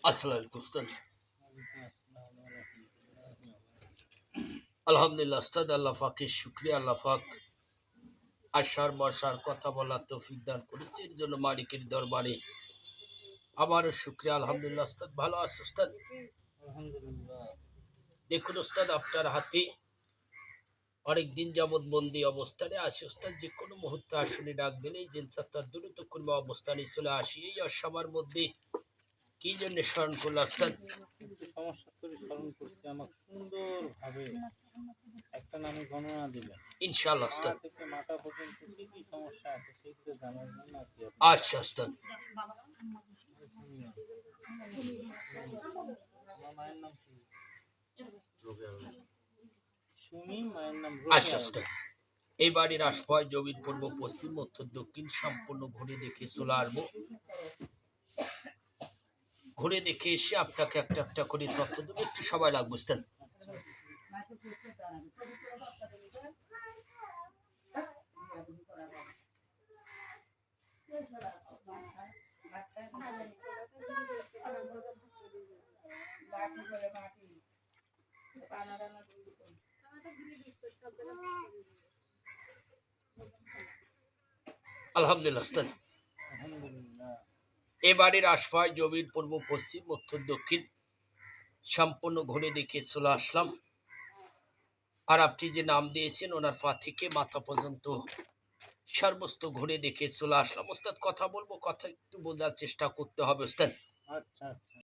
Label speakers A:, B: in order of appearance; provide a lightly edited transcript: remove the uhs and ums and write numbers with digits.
A: আসসালামু আলাইকুম উস্তাদ। আলহামদুলিল্লাহ উস্তাদ, আল্লাহ পাকের শুকরিয়া। আল্লাহ পাক আশার বর্ষার কথা বলার তৌফিক দান করেছে, এর জন্য মালিকের দরবারে আবারও শুকরিয়া। আলহামদুলিল্লাহ উস্তাদ, ভালো আছে উস্তাদ?
B: আলহামদুলিল্লাহ।
A: দেখুন উস্তাদ, আপনার হাতে অনেকদিন যাবৎ বন্দি অবস্থানে আছে উস্তাদ। যে কোনো মুহূর্তে আসলে ডাক দিলেই জিনসাত্তার দ্রুত কর্ম অবস্থানে চলে আসি। এই অসময়ের মধ্যে কি জন্য স্মরণ করলো উস্তাদ?
B: একটু সমস্যা করে স্মরণ করছি, আমাকে সুন্দরভাবে একটা নামে গণনা দিলেন।
A: ইনশাআল্লাহ
B: পা
A: উস্তাদ।
B: থেকে মাথা পর্যন্ত কি কি সমস্যা আছে সেগুলো জানার জন্য আর কি
A: আচ্ছা উস্তাদ।
B: আমার মায়ের নাম কি? সুমি। মায়ের নাম
A: আচ্ছা
B: রোকেয়া।
A: উস্তাদ, এই বাড়ির আশপাশ জমির পূর্ব পশ্চিম উত্তর দক্ষিণ সম্পূর্ণ ঘুরে দেখে চলে আসবো। ঘুরে দেখে এসে আপনাকে একটা একটা করে তথ্য দেবো, একটু সময় লাগবে বুঝতেন।
B: আচ্ছা
A: আলহামদুলিল্লাহ উস্তাদ,
B: আলহামদুলিল্লাহ।
A: এ বাড়ির আশপাশ জমির পূর্ব পশ্চিম উত্তর দক্ষিণ সম্পূর্ণ ঘুরে দেখে চলে আসলাম। আর আপনি যে নাম দিয়েছেন ওনার পা থেকে মাথা পর্যন্ত সর্বস্ত ঘুরে দেখে চলে আসলাম উস্তাদ। কথা বলবো, কথা একটু বোঝার চেষ্টা করতে হবে উস্তাদ।
B: আচ্ছা আচ্ছা